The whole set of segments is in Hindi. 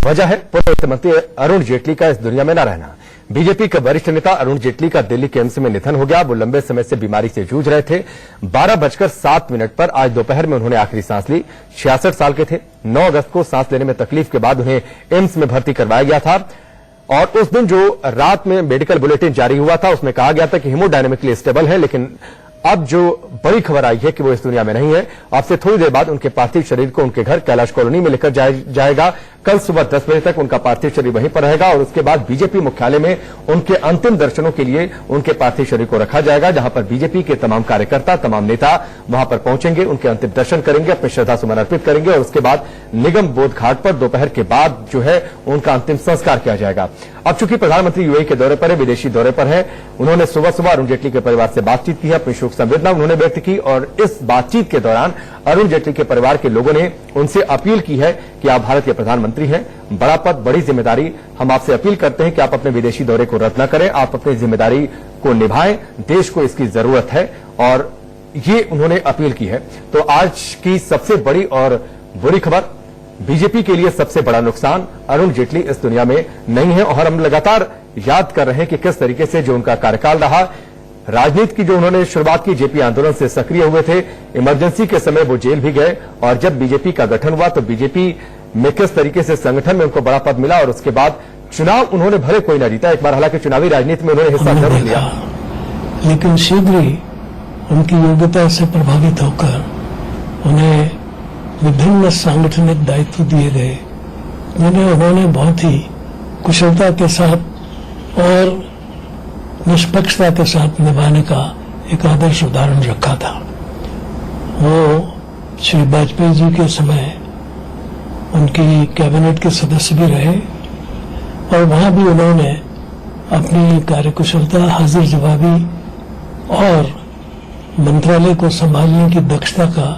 वजह है पूर्व वित्त मंत्री अरुण जेटली का इस दुनिया में न रहना। बीजेपी के वरिष्ठ नेता अरुण जेटली का दिल्ली के एम्स में निधन हो गया। वो लंबे समय से बीमारी से जूझ रहे थे। 12:07 पर आज दोपहर में उन्होंने आखिरी सांस ली। 66 साल के थे। 9 अगस्त को सांस लेने में तकलीफ के बाद उन्हें एम्स में भर्ती करवाया गया था और उस दिन जो रात में मेडिकल बुलेटिन जारी हुआ था उसमें कहा गया था कि हेमोडायनेमिकली स्टेबल है, लेकिन अब जो बड़ी खबर आई है कि वो इस दुनिया में नहीं है। अब से थोड़ी देर बाद उनके पार्थिव शरीर को उनके घर कैलाश कॉलोनी में लेकर जाएगा। कल सुबह 10 बजे तक उनका पार्थिव शरीर वहीं पर रहेगा और उसके बाद बीजेपी मुख्यालय में उनके अंतिम दर्शनों के लिए उनके पार्थिव शरीर को रखा जाएगा, जहां पर बीजेपी के तमाम कार्यकर्ता, तमाम नेता वहां पर पहुंचेंगे, उनके अंतिम दर्शन करेंगे, अपने श्रद्धा सुमन अर्पित करेंगे और उसके बाद निगम बोध घाट पर दोपहर के बाद जो है उनका अंतिम संस्कार किया जाएगा। अब चूंकि प्रधानमंत्री यूएई के दौरे पर है, विदेशी दौरे पर है, उन्होंने सुबह अरुण जेटली के परिवार से बातचीत की है, अपनी शोक संवेदना उन्होंने व्यक्त की और इस बातचीत के दौरान अरुण जेटली के परिवार के लोगों ने उनसे अपील की है कि आप भारत के प्रधानमंत्री हैं, बड़ा पद, बड़ी जिम्मेदारी, हम आपसे अपील करते हैं कि आप अपने विदेशी दौरे को रद्द न करें, आप अपनी जिम्मेदारी को निभाएं, देश को इसकी जरूरत है और ये उन्होंने अपील की है। तो आज की सबसे बड़ी और बुरी खबर, बीजेपी के लिए सबसे बड़ा नुकसान, अरुण जेटली इस दुनिया में नहीं है और हम लगातार याद कर रहे हैं कि किस तरीके से जो उनका कार्यकाल रहा, राजनीति की जो उन्होंने शुरुआत की, जेपी आंदोलन से सक्रिय हुए थे, इमरजेंसी के समय वो जेल भी गए और जब बीजेपी का गठन हुआ तो बीजेपी में किस तरीके से संगठन में उनको बड़ा पद मिला और उसके बाद चुनाव उन्होंने भले कोई न जीता, एक बार हालांकि चुनावी राजनीति में उन्होंने हिस्सा जरूर लिया, लेकिन शीघ्र ही उनकी योग्यता से प्रभावित होकर उन्हें विभिन्न सांगठनिक दायित्व दिए गए, जिन्हें उन्होंने बहुत ही कुशलता के साथ और निष्पक्षता के साथ निभाने का एक आदर्श उदाहरण रखा था। वो श्री वाजपेयी जी के समय उनकी कैबिनेट के सदस्य भी रहे और वहां भी उन्होंने अपनी कार्यकुशलता, हाजिर जवाबी और मंत्रालय को संभालने की दक्षता का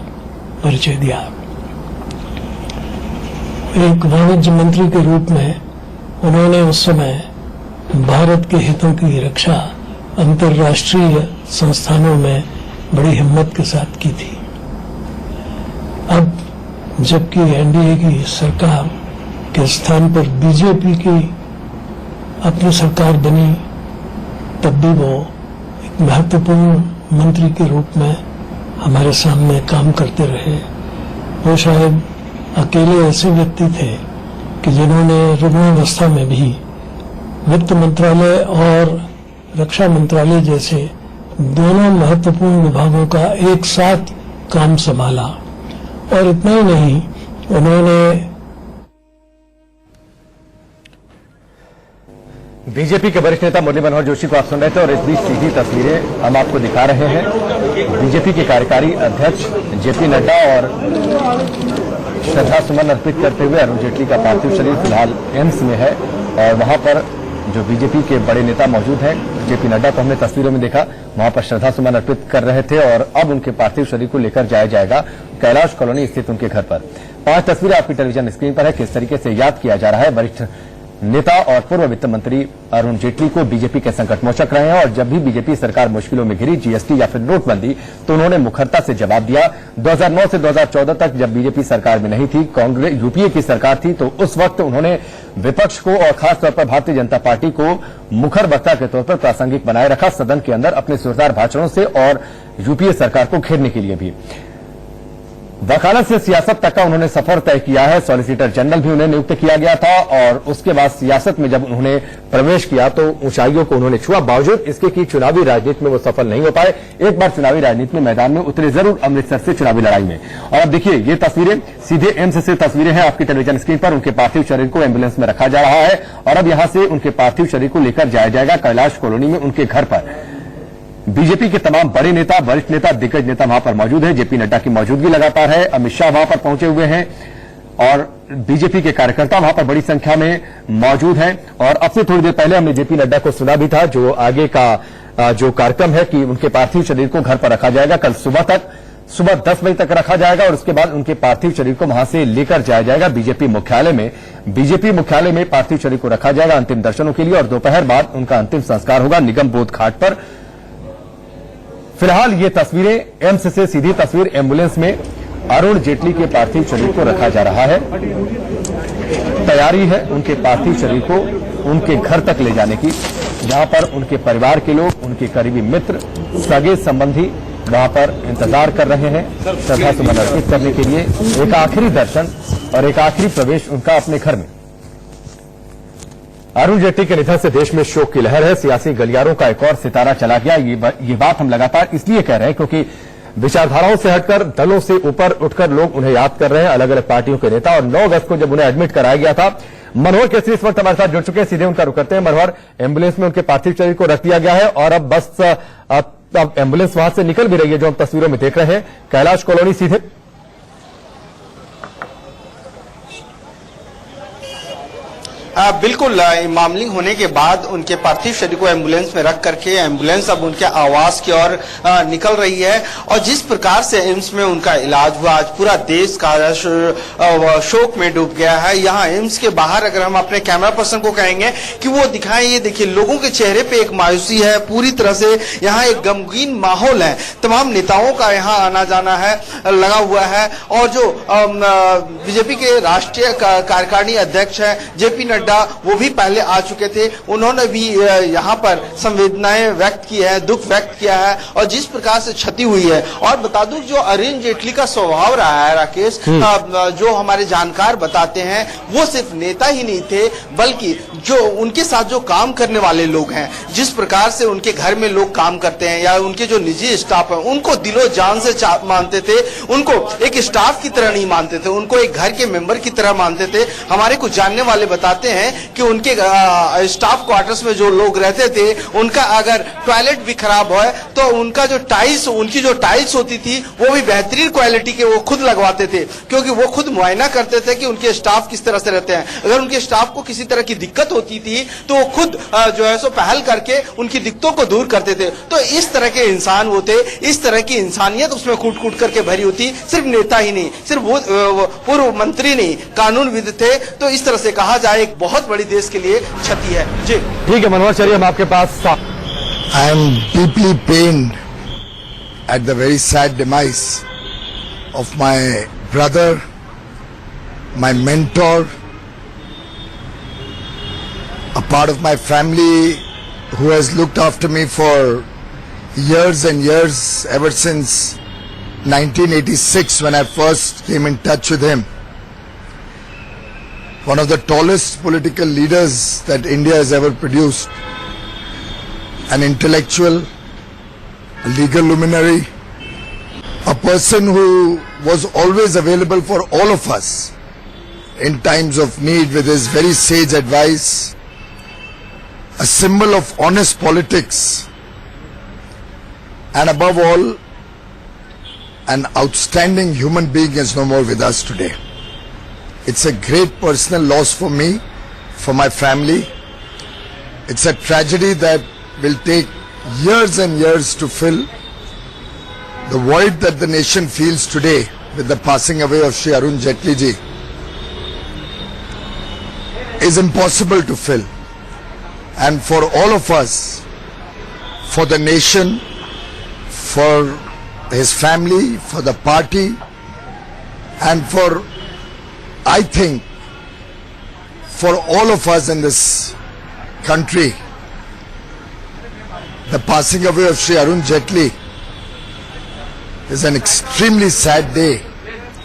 परिचय दिया। एक वाणिज्य मंत्री के रूप में उन्होंने उस समय भारत के हितों की रक्षा अंतर्राष्ट्रीय संस्थानों में बड़ी हिम्मत के साथ की थी। अब जबकि एनडीए की सरकार के स्थान पर बीजेपी की अपनी सरकार बनी, तब भी वो एक महत्वपूर्ण मंत्री के रूप में हमारे सामने काम करते रहे। वो शायद अकेले ऐसे व्यक्ति थे कि जिन्होंने रुग्णावस्था में भी वित्त मंत्रालय और रक्षा मंत्रालय जैसे दोनों महत्वपूर्ण विभागों का एक साथ काम संभाला और इतना ही नहीं, उन्होंने बीजेपी के वरिष्ठ नेता मुरली मनोहर जोशी को आप सुन रहे थे और इस बीच सीधी तस्वीरें हम आपको दिखा रहे हैं। बीजेपी के कार्यकारी अध्यक्ष जेपी नड्डा और श्रद्धा सुमन अर्पित करते हुए अरुण जेटली का पार्थिव शरीर फिलहाल एम्स में है और वहां पर जो बीजेपी के बड़े नेता मौजूद हैं, जेपी नड्डा को हमने तस्वीरों में देखा, वहां पर श्रद्धा सुमन अर्पित कर रहे थे और अब उनके पार्थिव शरीर को लेकर जाया जाएगा कैलाश कॉलोनी स्थित उनके घर पर। 5 तस्वीरें आपकी टेलीविजन स्क्रीन पर है, किस तरीके से याद किया जा रहा है वरिष्ठ नेता और पूर्व वित्त मंत्री अरुण जेटली को। बीजेपी के संकट मोचक रहे हैं और जब भी बीजेपी सरकार मुश्किलों में घिरी, जीएसटी या फिर नोटबंदी, तो उन्होंने मुखरता से जवाब दिया। 2009 से 2014 तक जब बीजेपी सरकार में नहीं थी, कांग्रेस यूपीए की सरकार थी, तो उस वक्त उन्होंने विपक्ष को और खासतौर पर भारतीय जनता पार्टी को मुखर वक्ता के तौर पर प्रासंगिक बनाए रखा, सदन के अंदर अपने जोरदार भाषणों से और यूपीए सरकार को घेरने के लिए भी। वकालत से सियासत तक का उन्होंने सफर तय किया है। सॉलिसिटर जनरल भी उन्हें नियुक्त किया गया था और उसके बाद सियासत में जब उन्होंने प्रवेश किया तो ऊंचाइयों को उन्होंने छुआ, बावजूद इसके कि चुनावी राजनीति में वो सफल नहीं हो पाए। एक बार चुनावी राजनीति में मैदान में उतरे जरूर अमृतसर से चुनावी लड़ाई में। और अब देखिए ये तस्वीरें सीधे एम्स से तस्वीरें हैं आपकी टेलीविजन स्क्रीन पर। उनके पार्थिव शरीर को एम्बुलेंस में रखा जा रहा है और अब यहां से उनके पार्थिव शरीर को लेकर जाया जाएगा कैलाश कॉलोनी में उनके घर पर। बीजेपी के तमाम बड़े नेता, वरिष्ठ नेता, दिग्गज नेता वहां पर मौजूद है। जेपी नड्डा की मौजूदगी लगातार है, अमित शाह वहां पर पहुंचे हुए हैं और बीजेपी के कार्यकर्ता वहां पर बड़ी संख्या में मौजूद हैं। और अब से थोड़ी देर पहले हमने जेपी नड्डा को सुना भी था, जो आगे का जो कार्यक्रम है कि उनके पार्थिव शरीर को घर पर रखा जाएगा, कल सुबह 10 बजे तक रखा जाएगा और उसके बाद उनके पार्थिव शरीर को वहां से लेकर जाया जाएगा बीजेपी मुख्यालय में। बीजेपी मुख्यालय में पार्थिव शरीर को रखा जाएगा अंतिम दर्शनों के लिए और दोपहर बाद उनका अंतिम संस्कार होगा निगम बोध घाट पर। फिलहाल ये तस्वीरें एम्स से सीधी तस्वीर, एम्बुलेंस में अरुण जेटली के पार्थिव शरीर को रखा जा रहा है। तैयारी है उनके पार्थिव शरीर को उनके घर तक ले जाने की, जहां पर उनके परिवार के लोग, उनके करीबी मित्र, सगे संबंधी वहां पर इंतजार कर रहे हैं श्रद्धा सुमन अर्पित करने के लिए। एक आखिरी दर्शन और एक आखिरी प्रवेश उनका अपने घर में। अरुण जेटली के निधन से देश में शोक की लहर है। सियासी गलियारों का एक और सितारा चला गया। ये बात हम लगातार इसलिए कह रहे हैं क्योंकि विचारधाराओं से हटकर, दलों से ऊपर उठकर लोग उन्हें याद कर रहे हैं, अलग अलग पार्टियों के नेता। और 9 अगस्त को जब उन्हें एडमिट कराया गया था, मनोहर केसरी इस वक्त हमारे साथ जुड़ चुके हैं, सीधे उनका रुख करते हैं। मनोहर, एम्बुलेंस में उनके पार्थिव शरीर को रख दिया गया है और अब बस अब एम्बुलेंस वहां से निकल भी रही है, जो हम तस्वीरों में देख रहे हैं। कैलाश कॉलोनी सीधे बिल्कुल, मामलिंग होने के बाद उनके पार्थिव शरीर को एम्बुलेंस में रख करके एम्बुलेंस अब उनके आवास की ओर निकल रही है। और जिस प्रकार से एम्स में उनका इलाज हुआ, आज पूरा देश का शोक में डूब गया है। यहाँ एम्स के बाहर अगर हम अपने कैमरा पर्सन को कहेंगे कि वो दिखाएं, ये देखिए लोगों के चेहरे पे एक मायूसी है, पूरी तरह से यहाँ एक गमगीन माहौल है। तमाम नेताओं का यहाँ आना जाना है, लगा हुआ है। और जो बीजेपी के राष्ट्रीय कार्यकारिणी अध्यक्ष है जेपी नड्डा, वो भी पहले आ चुके थे। उन्होंने भी यहाँ पर संवेदनाएं व्यक्त की है, दुख व्यक्त किया है और जिस प्रकार से क्षति हुई है। और बता दूं, जो अरुण जेटली का स्वभाव रहा है राकेश, जो हमारे जानकार बताते हैं, वो सिर्फ नेता ही नहीं थे बल्कि जो उनके साथ जो काम करने वाले लोग हैं, जिस प्रकार से उनके घर में लोग काम करते हैं या उनके जो निजी स्टाफ है, उनको दिलो जान से मानते थे। उनको एक स्टाफ की तरह नहीं मानते थे, उनको एक घर के मेंबर की तरह मानते थे। हमारे कुछ जानने वाले बताते हैं कि उनके स्टाफ क्वार्टर्स में जो लोग रहते थे, उनका अगर टॉयलेट भी खराब हो तो उनकी जो टाइल्स होती थी वो भी बेहतरीन क्वालिटी के वो खुद लगवाते थे, क्योंकि वो खुद मुआयना करते थे कि उनके स्टाफ किस तरह से रहते हैं। अगर उनके स्टाफ को किसी तरह की दिक्कत होती थी तो वो खुद जो है सो पहल करके उनकी दिक्कतों को दूर करते थे। तो इस तरह के इंसान वो थे, इस तरह की इंसानियत उसमें कूट कूट करके भरी होती। सिर्फ नेता ही नहीं, सिर्फ वो पूर्व मंत्री नहीं, कानूनविद थे। तो इस तरह से कहा जाए एक बहुत बड़ी देश के लिए क्षति है। जी ठीक है मनोहर, चलिए हम आपके पास। I am deeply pained at the very sad demise of my brother, my mentor, a part of my family who has looked after me for years and years, ever since 1986 when I first came in touch with him. One of the tallest political leaders that India has ever produced, an intellectual, a legal luminary, a person who was always available for all of us in times of need with his very sage advice, a symbol of honest politics, and above all, an outstanding human being is no more with us today. It's a great personal loss for me, for my family. It's a tragedy that will take years and years to fill. The void that the nation feels today with the passing away of Shri Arun Jetli ji is impossible to fill. And for all of us, for the nation, for his family, for the party, and for, I think, for all of us in this country, the passing away of Shri Arun Jetli is an extremely sad day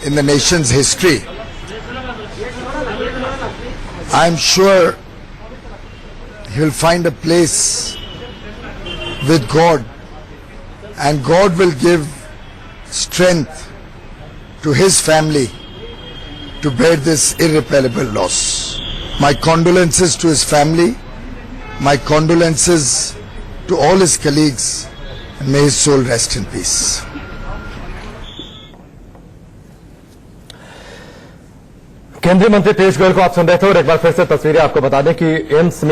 in the nation's history. I am sure he will find a place with God, and God will give strength to his family to bear this irreparable loss. My condolences to his family, my condolences to all his colleagues, and may his soul rest in peace. केंद्रीय मंत्री पीयूष गोयल को आप सुन रहे थे और एक बार फिर से तस्वीरें आपको बता दें कि एम्स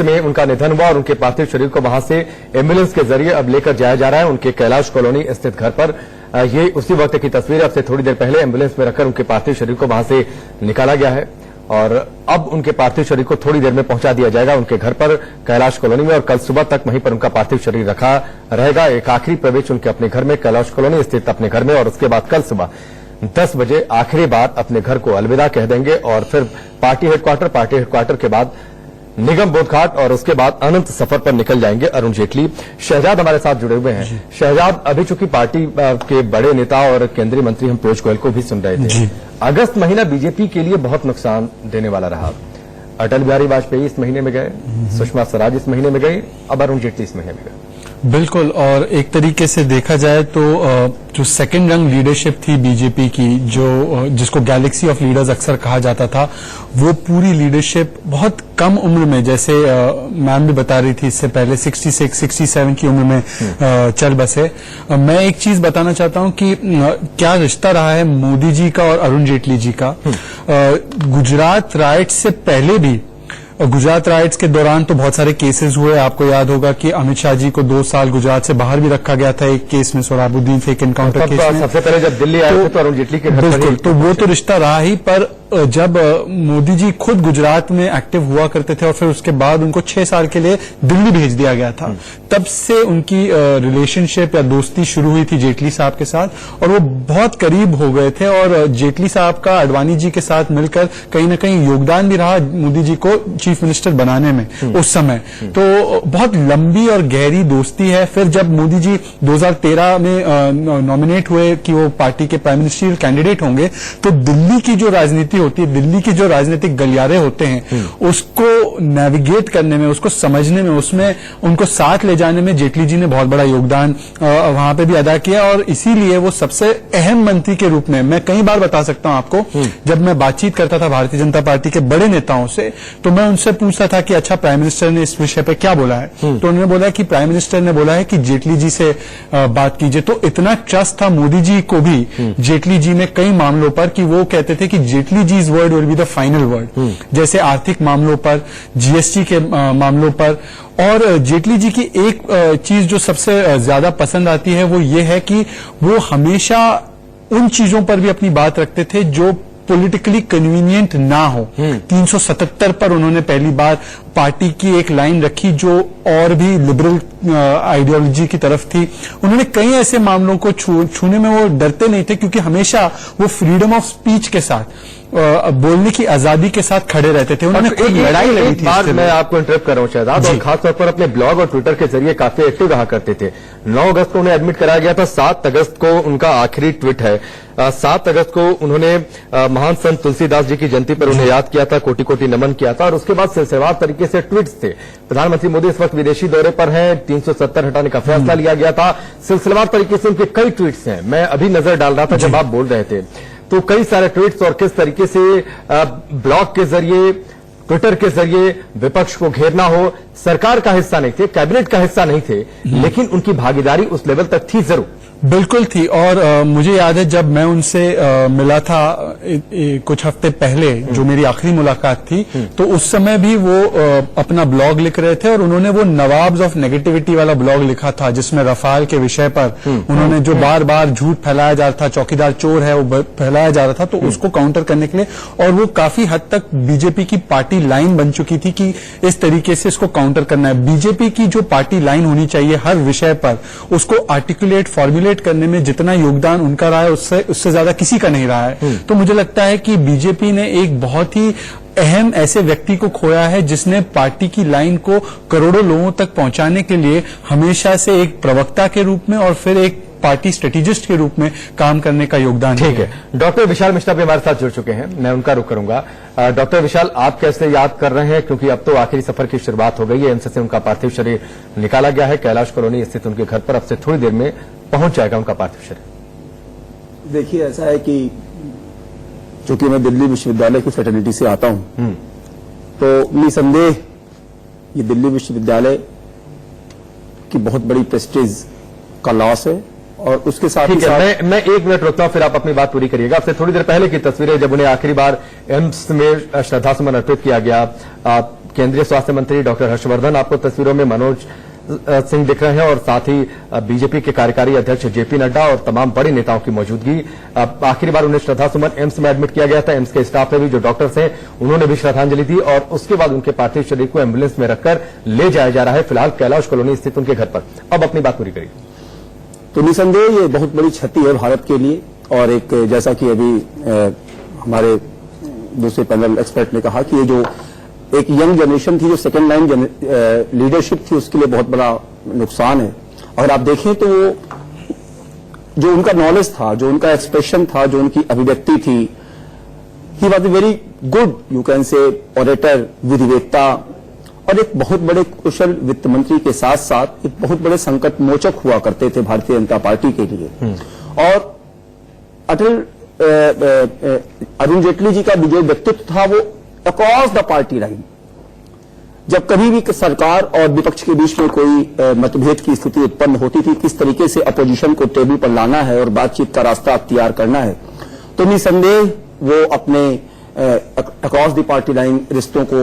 में उनका निधन हुआ और उनके पार्थिव शरीर को वहां से एम्बुलेंस के जरिए अब लेकर जाया जा रहा है उनके कैलाश कॉलोनी स्थित घर पर। ये उसी वक्त की तस्वीर, अब से थोड़ी देर पहले एम्बुलेंस में रखकर उनके पार्थिव शरीर को वहां से निकाला गया है और अब उनके पार्थिव शरीर को थोड़ी देर में पहुंचा दिया जाएगा उनके घर पर कैलाश कॉलोनी में और कल सुबह तक वहीं पर उनका पार्थिव शरीर रखा रहेगा। एक आखिरी प्रवेश उनके अपने घर में कैलाश कॉलोनी स्थित अपने घर में और उसके बाद कल सुबह 10 बजे आखिरी बार अपने घर को अलविदा कह देंगे और फिर पार्टी हेडक्वार्टर के बाद निगम बोध घाट और उसके बाद अनंत सफर पर निकल जाएंगे अरुण जेटली। शहजाद हमारे साथ जुड़े हुए हैं। शहजाद, अभी चूंकि पार्टी के बड़े नेता और केंद्रीय मंत्री हम पीयूष गोयल को भी सुन रहे थे, अगस्त महीना बीजेपी के लिए बहुत नुकसान देने वाला रहा। अटल बिहारी वाजपेयी इस महीने में गए, सुषमा स्वराज इस महीने में गई, अब अरुण जेटली इस महीने में गए। बिल्कुल, और एक तरीके से देखा जाए तो जो सेकेंड रंग लीडरशिप थी बीजेपी की, जिसको गैलेक्सी ऑफ लीडर्स अक्सर कहा जाता था, वो पूरी लीडरशिप बहुत कम उम्र में, जैसे मैम भी बता रही थी इससे पहले, 66, 67 की उम्र में चल बसे। मैं एक चीज बताना चाहता हूं कि क्या रिश्ता रहा है मोदी जी का और अरुण जेटली जी का। गुजरात राइट्स से पहले भी, गुजरात राइट्स के दौरान तो बहुत सारे केसेस हुए। आपको याद होगा कि अमित शाह जी को 2 साल गुजरात से बाहर भी रखा गया था एक केस में, सोहराबुद्दीन फेक एनकाउंटर केस में। सबसे पहले जब दिल्ली आए थे तो अरुण जेटली के घर पर बिल्कुल, तो वो तो रिश्ता रहा ही, पर जब मोदी जी खुद गुजरात में एक्टिव हुआ करते थे और फिर उसके बाद उनको 6 साल के लिए दिल्ली भेज दिया गया था, तब से उनकी रिलेशनशिप या दोस्ती शुरू हुई थी जेटली साहब के साथ और वो बहुत करीब हो गए थे। और जेटली साहब का आडवाणी जी के साथ मिलकर कहीं ना कहीं योगदान भी रहा मोदी जी को चीफ मिनिस्टर बनाने में उस समय। तो बहुत लंबी और गहरी दोस्ती है। फिर जब मोदी जी 2013 में नॉमिनेट हुए कि वो पार्टी के प्राइम मिनिस्ट्रियल कैंडिडेट होंगे, तो दिल्ली की जो राजनीति होती है, दिल्ली की जो राजनीतिक गलियारे होते हैं, उसको नेविगेट करने में, उसको समझने में, उसमें उनको साथ ले जाने में जेटली जी ने बहुत बड़ा योगदान वहां पे भी अदा किया। और इसीलिए वो सबसे अहम मंत्री के रूप में, मैं कई बार बता सकता हूं आपको, जब मैं बातचीत करता था भारतीय जनता पार्टी के बड़े नेताओं से, तो मैं उनसे पूछता था कि अच्छा प्राइम मिनिस्टर ने इस विषय पे क्या बोला है, तो उन्होंने बोला कि प्राइम मिनिस्टर ने बोला है कि जेटली जी से बात कीजिए। तो इतना ट्रस्ट था मोदी जी को भी जेटली जी में कई मामलों पर कि वो कहते थे कि Jaitley ji's word will be the final word, जैसे आर्थिक मामलों पर, जीएसटी के मामलों पर। और जेटली जी की एक चीज जो सबसे ज्यादा पसंद आती है वो ये है कि वो हमेशा उन चीजों पर भी अपनी बात रखते थे जो पॉलिटिकली कन्वीनियंट ना हो। 377 पर उन्होंने पहली बार पार्टी की एक लाइन रखी जो और भी लिबरल आइडियोलॉजी की तरफ थी। उन्होंने कई ऐसे मामलों को छूने में वो डरते नहीं थे, क्योंकि हमेशा वो फ्रीडम ऑफ स्पीच के साथ, बोलने की आजादी के साथ खड़े रहते थे। उन्होंने कोई लड़ाई लड़ी थी। बार मैं आपको इंटरप्ट कर रहा हूं शहजाद, और खासतौर पर अपने ब्लॉग और ट्विटर के जरिए काफी एक्टिव रहा करते थे। 9 अगस्त को उन्हें एडमिट कराया गया था, 7 अगस्त को उनका आखिरी ट्वीट है। 7 अगस्त को उन्होंने महान संत तुलसीदास जी की जयंती पर उन्हें याद किया था, कोटि कोटि नमन किया था, और उसके बाद सिलसिलेवार तरीके से ट्वीट्स थे। प्रधानमंत्री मोदी इस वक्त विदेशी दौरे पर हैं, 370 हटाने का फैसला लिया गया था, सिलसिलेवार तरीके से उनके कई ट्वीट्स हैं। मैं अभी नजर डाल रहा था जब आप बोल रहे थे, तो कई सारे ट्वीट्स और किस तरीके से ब्लॉग के जरिए, ट्विटर के जरिए विपक्ष को घेरना हो। सरकार का हिस्सा नहीं थे, कैबिनेट का हिस्सा नहीं थे, लेकिन उनकी भागीदारी उस लेवल तक थी जरूर। बिल्कुल थी। और मुझे याद है जब मैं उनसे मिला था कुछ हफ्ते पहले, जो मेरी आखिरी मुलाकात थी, तो उस समय भी वो अपना ब्लॉग लिख रहे थे और उन्होंने वो नवाब्स ऑफ नेगेटिविटी वाला ब्लॉग लिखा था, जिसमें रफाल के विषय पर उन्होंने जो बार बार झूठ फैलाया जा रहा था, चौकीदार चोर है वो फैलाया जा रहा था, तो उसको काउंटर करने के लिए, और वो काफी हद तक बीजेपी की पार्टी लाइन बन चुकी थी कि इस तरीके से इसको काउंटर करना है। बीजेपी की जो पार्टी लाइन होनी चाहिए हर विषय पर, उसको आर्टिकुलेट, फॉर्मुलेट करने में जितना योगदान उनका रहा है उससे ज्यादा किसी का नहीं रहा है। तो मुझे लगता है कि बीजेपी ने एक बहुत ही अहम ऐसे व्यक्ति को खोया है जिसने पार्टी की लाइन को करोड़ों लोगों तक पहुंचाने के लिए हमेशा से एक प्रवक्ता के रूप में और फिर एक पार्टी स्ट्रेटेजिस्ट के रूप में काम करने का योगदान। ठीक है, डॉक्टर विशाल मिश्रा भी हमारे साथ जुड़ चुके हैं, मैं उनका रुख करूंगा। डॉक्टर विशाल, आप कैसे याद कर रहे हैं, क्योंकि अब तो आखिरी सफर की शुरुआत हो गई है, एम्स से उनका पार्थिव शरीर निकाला गया है, कैलाश कॉलोनी स्थित उनके घर पर अब से थोड़ी देर में पहुंच जाएगा उनका पार्थिव शरीर। देखिए, ऐसा है कि चूंकि मैं दिल्ली विश्वविद्यालय की फ्रेटर्निटी से आता हूं, तो निसंदेह ये दिल्ली विश्वविद्यालय की बहुत बड़ी प्रेस्टीज का लॉस है। और उसके साथ ठीक है, मैं 1 मिनट रुकता हूं, फिर आप अपनी बात पूरी करिएगा। आपसे थोड़ी देर पहले की तस्वीरें, जब उन्हें आखिरी बार एम्स में श्रद्धासुमन अर्पित किया गया, केंद्रीय स्वास्थ्य मंत्री डॉक्टर हर्षवर्धन आपको तस्वीरों में, मनोज सिंह दिख रहे हैं, और साथ ही बीजेपी के कार्यकारी अध्यक्ष जेपी नड्डा और तमाम बड़े नेताओं की मौजूदगी। आखिरी बार उन्हें श्रद्धासुमन एम्स में एडमिट किया गया था। एम्स के स्टाफ में भी जो डॉक्टर्स हैं उन्होंने भी श्रद्धांजलि दी, और उसके बाद उनके पार्थिव शरीर को एम्बुलेंस में रखकर ले जाया जा रहा है फिलहाल कैलाश कॉलोनी स्थित उनके घर पर। अब अपनी बात पूरी करिए। तो निसंदेह ये बहुत बड़ी क्षति है भारत के लिए, और एक जैसा कि अभी हमारे दूसरे पैनल एक्सपर्ट ने कहा कि ये जो एक यंग जनरेशन थी, जो सेकेंड लाइन लीडरशिप थी, उसके लिए बहुत बड़ा नुकसान है। और आप देखें तो जो उनका नॉलेज था, जो उनका एक्सप्रेशन था, जो उनकी अभिव्यक्ति थी, he was a very good, you can say, orator, विधिवेत्ता, और एक बहुत बड़े कुशल वित्त मंत्री के साथ साथ एक बहुत बड़े संकट मोचक हुआ करते थे भारतीय जनता पार्टी के लिए। और अरुण जेटली जी का जो व्यक्तित्व था वो अक्रॉस द पार्टी लाइन, जब कभी भी सरकार और विपक्ष के बीच में कोई मतभेद की स्थिति उत्पन्न होती थी, किस तरीके से अपोजिशन को टेबल पर लाना है और बातचीत का रास्ता अख्तियार करना है, तो निसंदेह वो अपने अक्रॉस द पार्टी लाइन रिश्तों को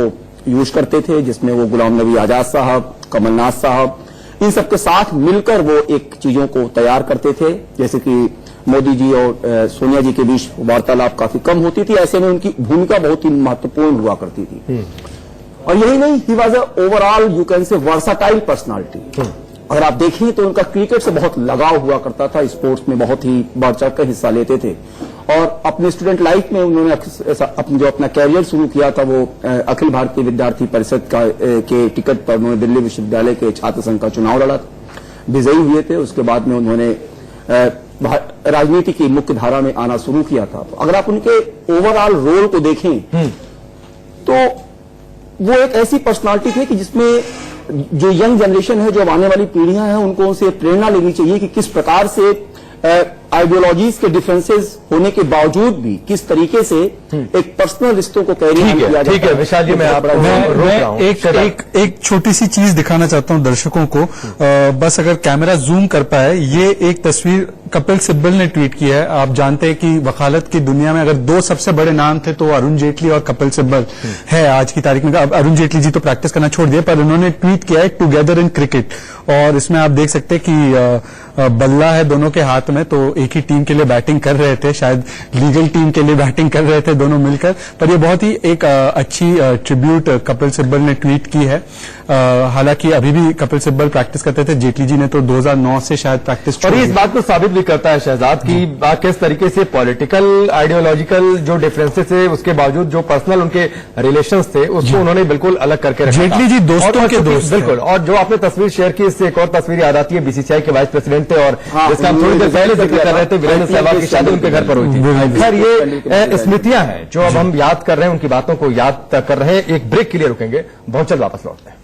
यूज करते थे, जिसमें वो गुलाम नबी आजाद साहब, कमलनाथ साहब, इन सबके साथ मिलकर वो एक चीजों को तैयार करते थे। जैसे कि मोदी जी और सोनिया जी के बीच वार्तालाप काफी कम होती थी, ऐसे में उनकी भूमिका बहुत ही महत्वपूर्ण हुआ करती थी। और यही नहीं, he was a overall you can से वर्साटाइल पर्सनालिटी। अगर आप देखें तो उनका क्रिकेट से बहुत लगाव हुआ करता था, स्पोर्ट्स में बहुत ही बढ़ चढ़कर हिस्सा लेते थे। और अपने स्टूडेंट लाइफ में उन्होंने जो अपना कैरियर शुरू किया था वो अखिल भारतीय विद्यार्थी परिषद के टिकट पर उन्होंने दिल्ली विश्वविद्यालय के छात्र संघ का चुनाव लड़ा था, विजयी हुए थे। उसके बाद में उन्होंने राजनीति की मुख्य धारा में आना शुरू किया था। तो अगर आप उनके ओवरऑल रोल को देखें तो वो एक ऐसी पर्सनालिटी थी कि जिसमें जो यंग जनरेशन है, जो आने वाली पीढ़ियां हैं, उनको उनसे प्रेरणा लेनी चाहिए कि किस प्रकार से आइडियोलॉजीज के डिफरेंसेस होने के बावजूद भी किस तरीके से एक पर्सनल रिश्तों को कैरी किया जाता है। ठीक है विशाल जी, मैं एक छोटी सी चीज दिखाना चाहता हूं दर्शकों को, बस अगर कैमरा जूम कर पाए। ये एक तस्वीर कपिल सिब्बल ने ट्वीट की है। आप जानते हैं कि वकालत की दुनिया में अगर दो सबसे बड़े नाम थे तो अरुण जेटली और कपिल सिब्बल है आज की तारीख में। अब अरुण जेटली जी तो प्रैक्टिस करना छोड़ दिए, पर उन्होंने ट्वीट किया है टुगेदर इन क्रिकेट, और इसमें आप देख सकते हैं कि बल्ला है दोनों के हाथ में, तो एक ही टीम के लिए बैटिंग कर रहे थे, शायद लीगल टीम के लिए बैटिंग कर रहे थे दोनों मिलकर। पर ये बहुत ही एक अच्छी ट्रिब्यूट कपिल सिब्बल ने ट्वीट की है। हालांकि अभी भी कपिल सिब्बल प्रैक्टिस करते थे, जेटली जी ने तो 2009 से शायद प्रैक्टिस छोड़ी। और इस बात को साबित भी करता है शहजाद की किस तरीके से पॉलिटिकल आइडियोलॉजिकल जो डिफरेंसेस है उसके बावजूद जो पर्सनल उनके रिलेशंस थे उसको उन्होंने बिल्कुल अलग करके रखा। जेटली जी दोस्तों के दोस्त बिल्कुल। और जो आपने तस्वीर शेयर की, इससे एक और तस्वीर याद आती है, बीसीसीआई के वाइस प्रेसिडेंट थे और जिसका हम थोड़ी देर पहले जिक्र कर रहे थे, वीरेंद्र सहवाग की शादी उनके घर पर हुई थी। खैर ये स्मृतियां हैं जो अब हम याद कर रहे हैं, उनकी बातों को याद कर रहे हैं। एक ब्रेक के लिए रुकेंगे, बहुत जल्द वापस लौटते हैं।